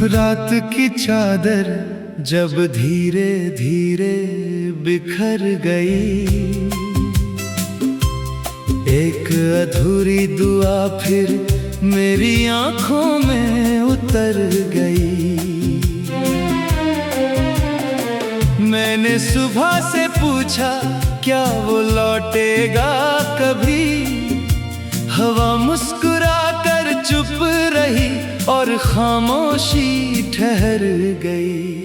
रात की चादर जब धीरे धीरे बिखर गई, एक अधूरी दुआ फिर मेरी आंखों में उतर गई। मैंने सुबह से पूछा क्या वो लौटेगा कभी, हवा मुस्कुरा कर चुप रही और खामोशी ठहर गई।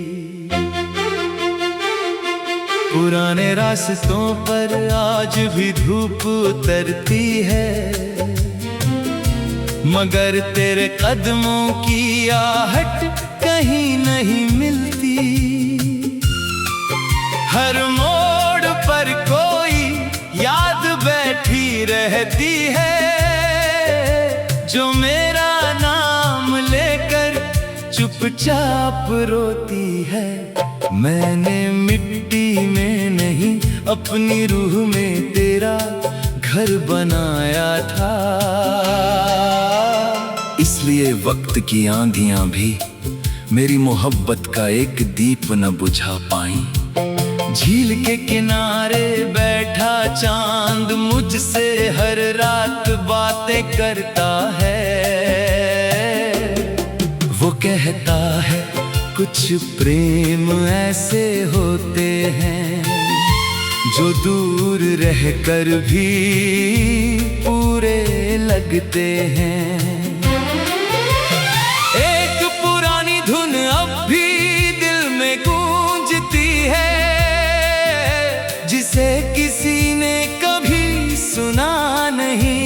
पुराने रास्तों पर आज भी धूप उतरती है, मगर तेरे कदमों की आहट कहीं नहीं मिलती। हर मोड़ पर कोई याद बैठी रहती है, जो मेरा नाम लेकर चुपचाप रोती है। मैंने मिट्टी में नहीं अपनी रूह में तेरा घर बनाया था, इसलिए वक्त की आंधियां भी मेरी मोहब्बत का एक दीप न बुझा पाई। झील के किनारे बैठा चांद मुझसे हर रात बातें करता है। वो कहता है कुछ प्रेम ऐसे होते हैं जो दूर रहकर भी पूरे लगते हैं। एक पुरानी धुन अब भी दिल में गूंजती है, जिसे किसी ने कभी सुना नहीं।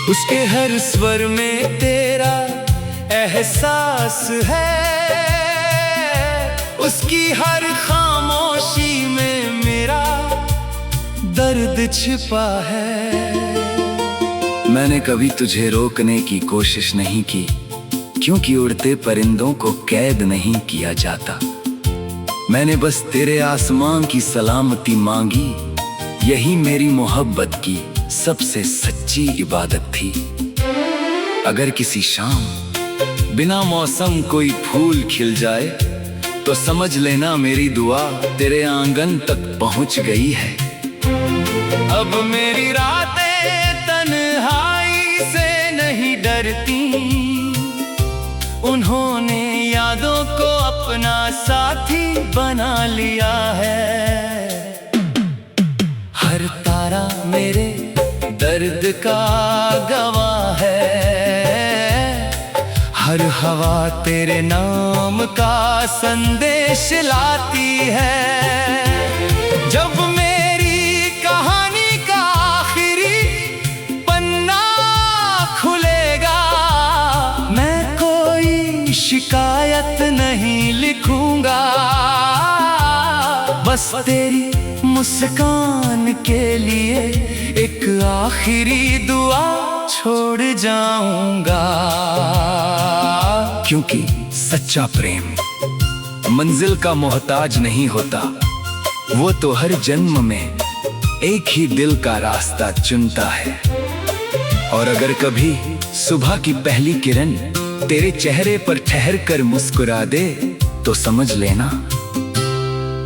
उसके हर स्वर में तेरा एहसास है, उसकी हर खामोशी में मेरा दर्द छिपा है। मैंने कभी तुझे रोकने की कोशिश नहीं की, क्योंकि उड़ते परिंदों को कैद नहीं किया जाता। मैंने बस तेरे आसमान की सलामती मांगी, यही मेरी मोहब्बत की सबसे सच्ची इबादत थी। अगर किसी शाम बिना मौसम कोई फूल खिल जाए, तो समझ लेना मेरी दुआ तेरे आंगन तक पहुंच गई है। अब मेरी रातें तन्हाई से नहीं डरती, उन्होंने यादों को अपना साथी बना लिया है। हर तारा मेरे दर्द का गवाह है, हर हवा तेरे नाम का संदेश लाती है। जब मेरी कहानी का आखिरी पन्ना खुलेगा, मैं कोई शिकायत नहीं लिखूंगा, बस तेरी मुस्कान के लिए एक आखिरी दुआ छोड़ जाऊंगा। क्योंकि सच्चा प्रेम मंजिल का मोहताज नहीं होता, वो तो हर जन्म में एक ही दिल का रास्ता चुनता है। और अगर कभी सुबह की पहली किरण तेरे चेहरे पर ठहर कर मुस्कुरा दे, तो समझ लेना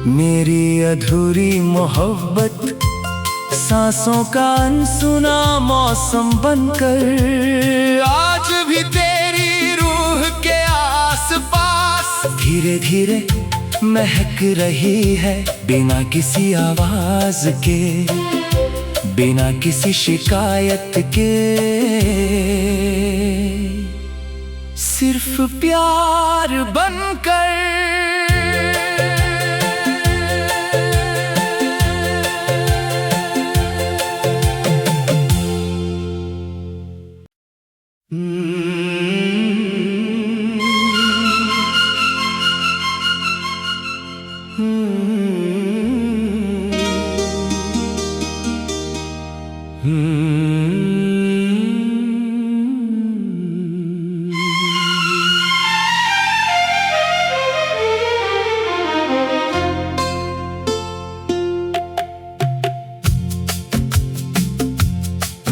मेरी अधूरी मोहब्बत सांसों का अनसुना मौसम बनकर आज भी तेरी रूह के आसपास धीरे धीरे महक रही है। बिना किसी आवाज के, बिना किसी शिकायत के, सिर्फ प्यार बनकर।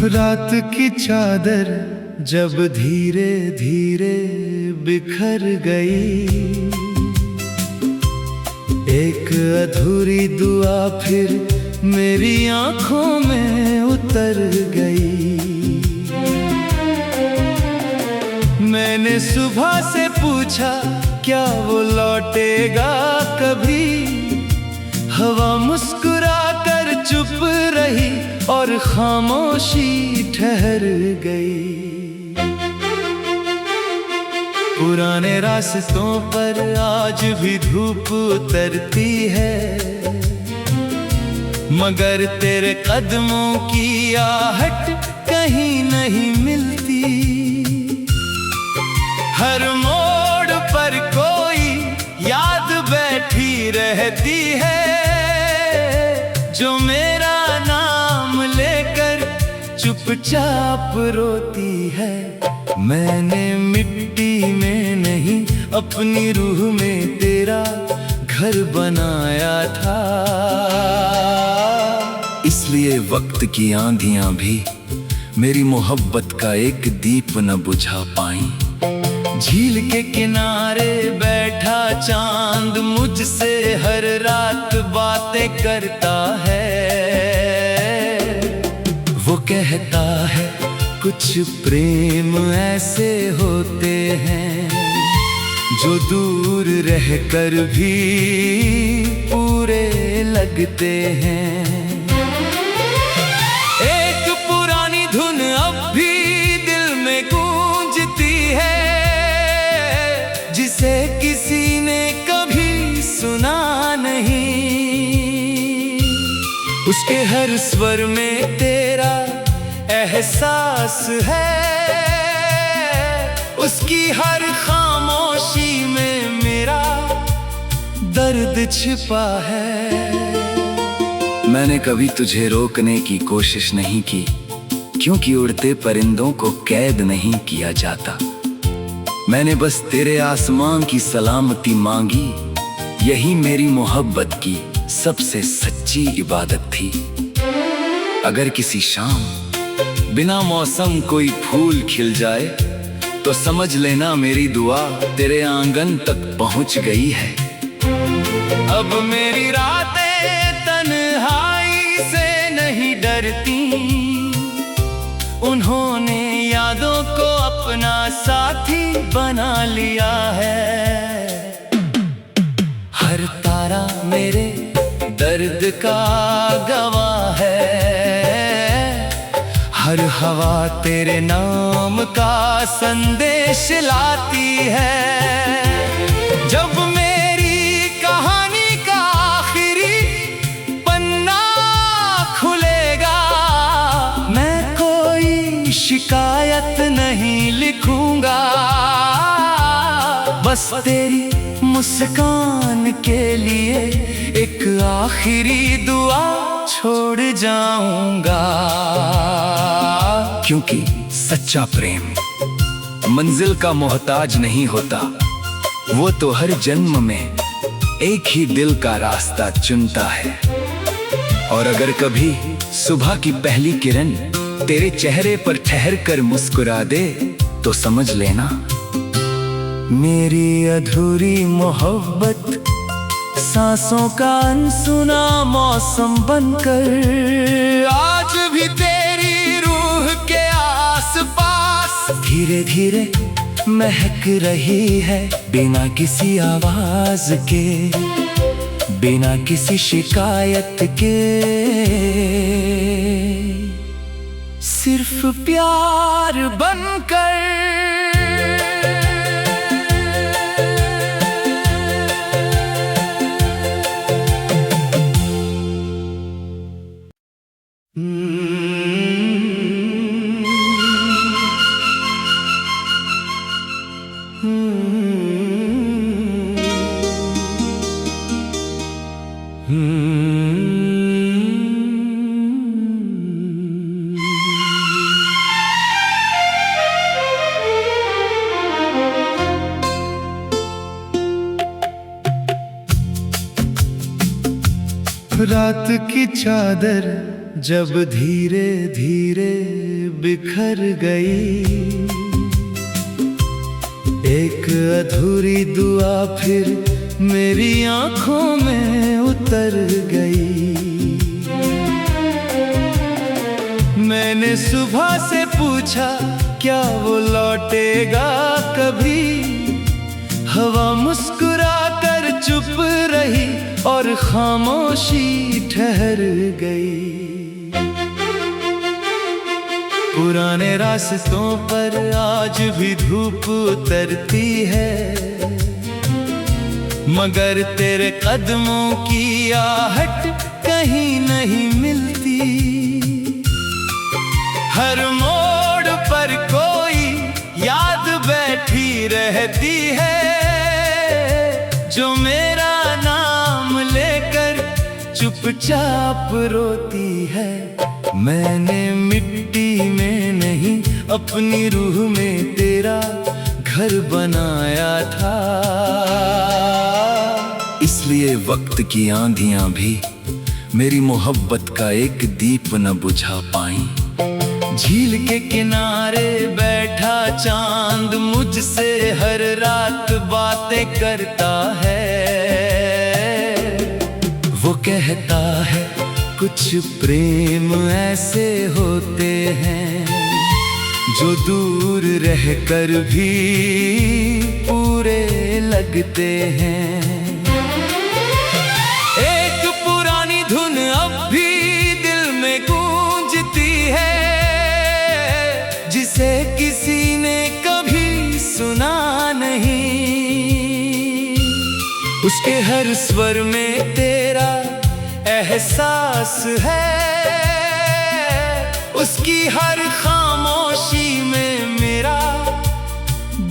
रात की चादर जब धीरे धीरे बिखर गई, एक अधूरी दुआ फिर मेरी आंखों में उतर गई। मैंने सुबह से पूछा क्या वो लौटेगा कभी, हवा मुस्कुरा कर चुप रही और खामोशी ठहर गई। पुराने रास्तों पर आज भी धूप उतरती है, मगर तेरे कदमों की आहट कहीं नहीं मिलती। हर मोड़ पर कोई याद बैठी रहती है, जो मेरा नाम लेकर चुपचाप रोती है। मैंने मिट्टी में नहीं अपनी रूह में तेरा घर बनाया था, इसलिए वक्त की आंधियां भी मेरी मोहब्बत का एक दीप न बुझा पाई। झील के किनारे बैठा चांद मुझसे हर रात बातें करता है। वो कहता है कुछ प्रेम ऐसे होते हैं जो दूर रहकर भी पूरे लगते हैं। एक पुरानी धुन अब भी दिल में गूंजती है, जिसे किसी ने कभी सुना नहीं। उसके हर स्वर में तेरा एहसास है, उसकी हर खामोशी में मेरा दर्द छिपा है। मैंने कभी तुझे रोकने की कोशिश नहीं की, क्योंकि उड़ते परिंदों को कैद नहीं किया जाता। मैंने बस तेरे आसमान की सलामती मांगी, यही मेरी मोहब्बत की सबसे सच्ची इबादत थी। अगर किसी शाम बिना मौसम कोई फूल खिल जाए, तो समझ लेना मेरी दुआ तेरे आंगन तक पहुंच गई है। अब मेरी रातें तन्हाई से नहीं डरती, उन्होंने यादों को अपना साथी बना लिया है। हर तारा मेरे दर्द का गवाह है, हर हवा तेरे नाम का संदेश लाती है। जब मेरी कहानी का आखिरी पन्ना खुलेगा, मैं कोई शिकायत नहीं लिखूंगा, बस तेरी मुस्कान के लिए एक आखिरी दुआ छोड़ जाऊंगा। क्योंकि सच्चा प्रेम मंजिल का मोहताज नहीं होता, वो तो हर जन्म में एक ही दिल का रास्ता चुनता है। और अगर कभी सुबह की पहली किरण तेरे चेहरे पर ठहर कर मुस्कुरा दे, तो समझ लेना मेरी अधूरी मोहब्बत सांसों का अनसुना मौसम बनकर आज भी तेरी रूह के आसपास धीरे धीरे महक रही है। बिना किसी आवाज के, बिना किसी शिकायत के, सिर्फ प्यार बनकर। रात की चादर जब धीरे धीरे बिखर गई। एक अधूरी दुआ फिर मेरी आंखों में उतर गई। मैंने सुबह से पूछा क्या वो लौटेगा कभी। हवा मुस्कुरा कर चुप रही और खामोशी ठहर गई। पुराने रास्तों पर आज भी धूप उतरती है, मगर तेरे कदमों की आहट कहीं नहीं मिलती। हर मोड़ पर कोई याद बैठी रहती है, जो मेरा नाम लेकर चुपचाप रोती है। मैंने मिट्टी में नहीं अपनी रूह में तेरा घर बनाया था। इसलिए वक्त की आंधियां भी मेरी मोहब्बत का एक दीप न बुझा पाई। झील के किनारे बैठा चांद मुझसे हर रात बातें करता है। वो कहता है कुछ प्रेम ऐसे होते हैं जो दूर रहकर भी पूरे लगते हैं। एक पुरानी धुन अब भी दिल में गूंजती है, जिसे किसी ने कभी सुना नहीं। उसके हर स्वर में तेरा एहसास है, उसकी हर खामोशी में मेरा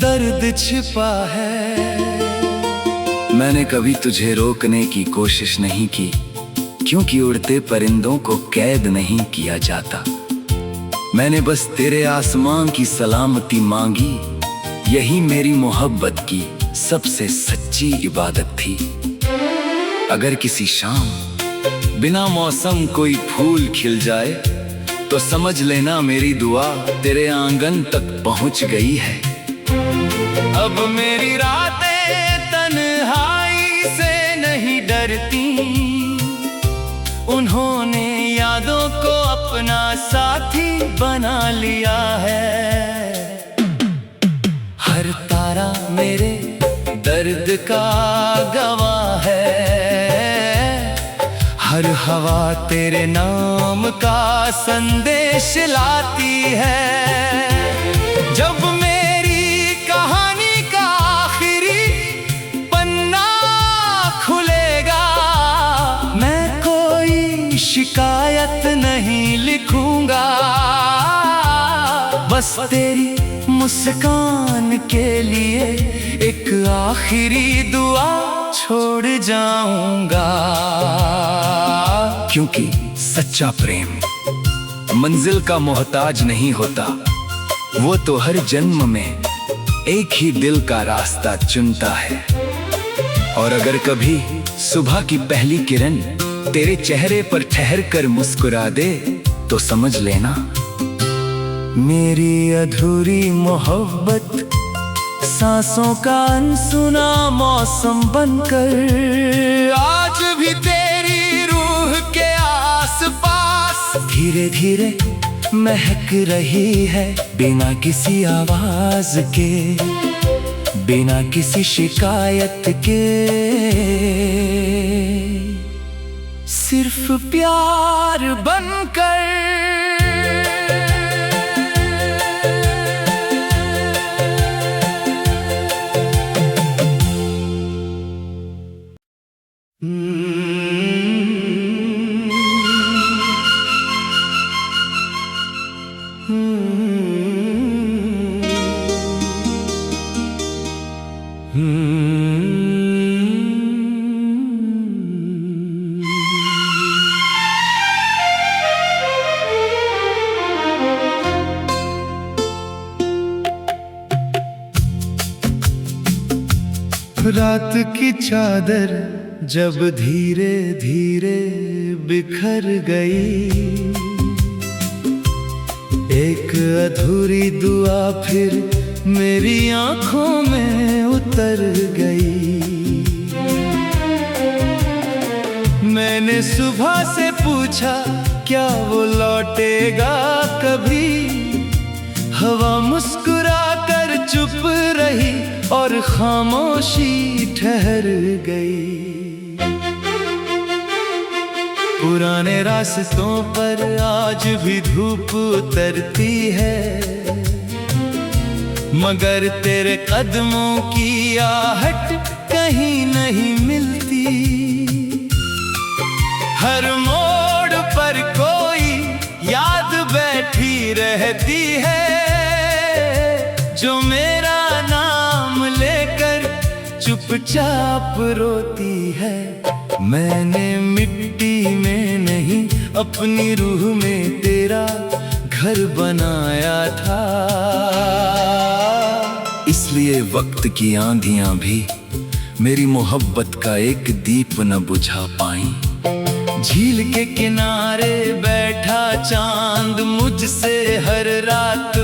दर्द छिपा है। मैंने कभी तुझे रोकने की कोशिश नहीं की, क्योंकि उड़ते परिंदों को कैद नहीं किया जाता। मैंने बस तेरे आसमान की सलामती मांगी, यही मेरी मोहब्बत की सबसे सच्ची इबादत थी। अगर किसी शाम बिना मौसम कोई फूल खिल जाए, तो समझ लेना मेरी दुआ तेरे आंगन तक पहुंच गई है। अब मेरी रातें तन्हाई से नहीं डरती, उन्होंने यादों को अपना साथी बना लिया है। हर तारा मेरे दर्द का गवाह है, हर हवा तेरे नाम का संदेश लाती है। जब मेरी कहानी का आखिरी पन्ना खुलेगा, मैं कोई शिकायत नहीं लिखूंगा। बस तेरी मुस्कान के लिए एक आखिरी दुआ छोड़ जाऊंगा। क्योंकि सच्चा प्रेम मंजिल का मोहताज नहीं होता, वो तो हर जन्म में एक ही दिल का रास्ता चुनता है। और अगर कभी सुबह की पहली किरण तेरे चेहरे पर ठहर कर मुस्कुरा दे, तो समझ लेना मेरी अधूरी मोहब्बत सांसों का अनसुना मौसम बनकर आज भी तेरी रूह के आसपास धीरे धीरे महक रही है। बिना किसी आवाज के, बिना किसी शिकायत के, सिर्फ प्यार बनकर। रात की चादर जब धीरे धीरे बिखर गई, एक अधूरी दुआ फिर मेरी आंखों में उतर गई। मैंने सुबह से पूछा क्या वो लौटेगा कभी, हवा मुस्कुरा कर चुप रही और खामोशी ठहर गई। पुराने रास्तों पर आज भी धूप उतरती है, मगर तेरे कदमों की आहट कहीं नहीं मिलती। हर मोड़ पर कोई याद बैठी रहती है, जो मेरा नाम लेकर चुपचाप रोती है। मैंने मिट्टी में नहीं अपनी रूह में तेरा घर बनाया था, इसलिए वक्त की आंधियां भी मेरी मोहब्बत का एक दीप न बुझा पाई। झील के किनारे बैठा चांद मुझसे हर रात